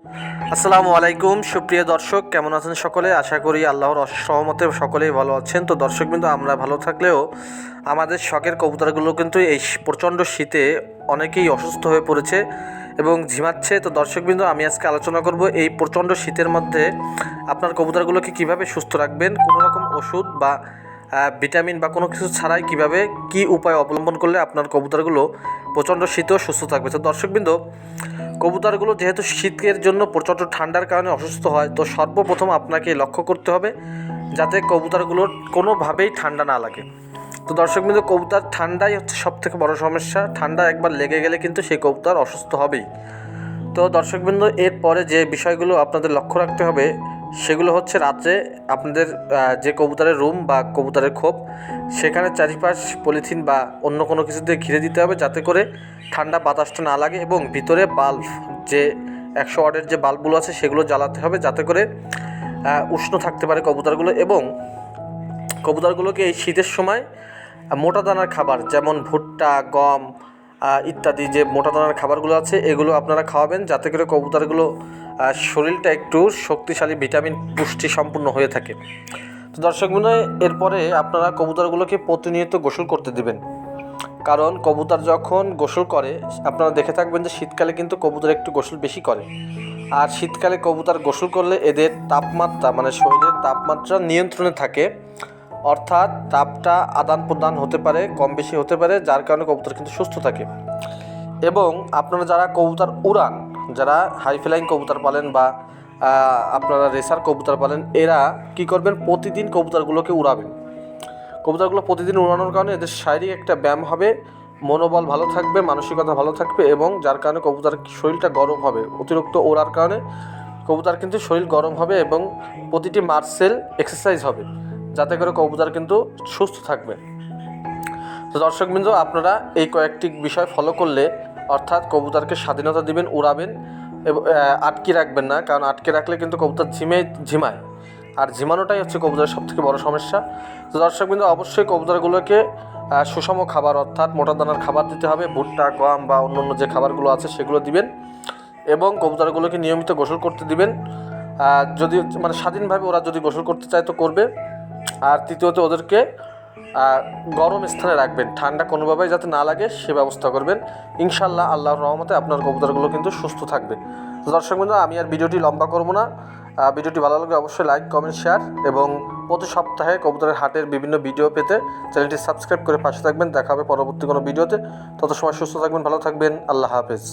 আসসালামু আলাইকুম সুপ্রিয় দর্শক, কেমন আছেন সকলে? আশা করি আল্লাহর অশেষ রহমতে সকলেই ভালো আছেন। তো দর্শক কিন্তু আমরা ভালো থাকলেও আমাদের শখের কবুতরগুলো কিন্তু এই প্রচণ্ড শীতে অনেকেই অসুস্থ হয়ে পড়েছে এবং ঝিমাচ্ছে। তো দর্শক কিন্তু আমি আজকে আলোচনা করব এই প্রচণ্ড শীতের মধ্যে আপনার কবুতরগুলোকে কিভাবে সুস্থ রাখবেন, কোনো রকম ওষুধ বা ভিটামিন বা কোনো কিছু ছাড়াই কী উপায় অবলম্বন করলে আপনার কবুতরগুলো প্রচণ্ড শীতেও সুস্থ থাকবে। তো দর্শকবৃন্দ, কবুতরগুলো যেহেতু শীতের জন্য প্রচণ্ড ঠান্ডার কারণে অসুস্থ হয়, তো সর্বপ্রথম আপনাকে লক্ষ্য করতে হবে যাতে কবুতরগুলোর কোনোভাবেই ঠান্ডা না লাগে। তো দর্শকবৃন্দ, কবুতর ঠান্ডাই হচ্ছে সবথেকে বড় সমস্যা। ঠান্ডা একবার লেগে গেলে কিন্তু সেই কবুতর অসুস্থ হবেই। তো দর্শকবৃন্দ, এরপরে যে বিষয়গুলো আপনাদের লক্ষ্য রাখতে হবে সেগুলো হচ্ছে রাত্রে আপনাদের যে কবুতরের রুম বা কবুতরের খোপ, সেখানে চারিপাশ পলিথিন বা অন্য কোনো কিছু দিয়ে ঘিরে দিতে হবে যাতে করে ঠান্ডা বাতাসটা না লাগে, এবং ভিতরে বাল্ব, যে 100 ওয়াটের যে বাল্বগুলো আছে সেগুলো জ্বালাতে হবে যাতে করে উষ্ণ থাকতে পারে কবুতরগুলো। এবং কবুতরগুলোকে এই শীতের সময় মোটা দানার খাবার যেমন ভুট্টা, গম ইত্যাদি যে মোটা দানার খাবারগুলো আছে এগুলো আপনারা খাওয়াবেন যাতে করে কবুতরগুলো শরীরটা একটু শক্তিশালী, ভিটামিন পুষ্টি সম্পূর্ণ হয়ে থাকে। তো দর্শকবৃন্দ, এরপরে আপনারা কবুতরগুলোকে প্রতিনিয়ত গোসল করতে দিবেন, কারণ কবুতর যখন গোসল করে আপনারা দেখে থাকবেন যে শীতকালে কিন্তু কবুতর একটু গোসল বেশি করে, আর শীতকালে কবুতর গোসল করলে এদের তাপমাত্রা মানে শরীরের তাপমাত্রা নিয়ন্ত্রণে থাকে, অর্থাৎ তাপটা আদান প্রদান হতে পারে, কম বেশি হতে পারে, যার কারণে কবুতর কিন্তু সুস্থ থাকে। এবং আপনারা যারা কবুতর উড়ান, যারা হাই ফ্লাইং কবুতর পালেন বা আপনারা রেসার কবুতর পালেন, এরা কি করবেন, প্রতিদিন কবুতরগুলোকে উড়াবেন। কবুতরগুলো প্রতিদিন উড়ানোর কারণে এদের শারীরিক একটা ব্যায়াম হবে, মনোবল ভালো থাকবে, মানসিকতা ভালো থাকবে, এবং যার কারণে কবুতর শরীরটা গরম হবে। অতিরিক্ত ওড়ার কারণে কবুতর কিন্তু শরীর গরম হবে এবং প্রতিটি মাসেল এক্সারসাইজ হবে যাতে করে কবুতর কিন্তু সুস্থ থাকবে। তো দর্শকবৃন্দ, আপনারা এই কয়েকটি বিষয় ফলো করলে, অর্থাৎ কবুতরকে স্বাধীনতা দিবেন, উড়াবেন এবং আটকে রাখবেন না, কারণ আটকে রাখলে কিন্তু কবুতর ঝিমায়, আর ঝিমানোটাই হচ্ছে কবুতরের সবথেকে বড় সমস্যা। তো দর্শকবৃন্দ, অবশ্যই কবুতরগুলোকে সুষম খাবার অর্থাৎ মোটা দানার খাবার দিতে হবে, ভুট্টা, গম বা অন্য যে খাবারগুলো আছে সেগুলো দিবেন, এবং কবুতরগুলোকে নিয়মিত গোসল করতে দিবেন। যদি মানে স্বাধীনভাবে ওরা যদি গোসল করতে চায় তো করবে। আর তৃতীয়ত, ওদেরকে গরম স্থানে রাখবেন, ঠান্ডা কোনোভাবেই যাতে না লাগে সে ব্যবস্থা করবেন। ইনশাল্লাহ আল্লাহর রহমতে আপনার কবুতরগুলো কিন্তু সুস্থ থাকবে। তো দর্শকবৃন্দ, আমি আর ভিডিওটি লম্বা করব না। ভিডিওটি ভালো লাগলে অবশ্যই লাইক, কমেন্ট, শেয়ার, এবং প্রতি সপ্তাহে কবুতরের হাটের বিভিন্ন ভিডিও পেতে চ্যানেলটি সাবস্ক্রাইব করে পাশে থাকবেন। দেখা হবে পরবর্তী কোনো ভিডিওতে। তত সময় সুস্থ থাকবেন, ভালো থাকবেন। আল্লাহ হাফেজ।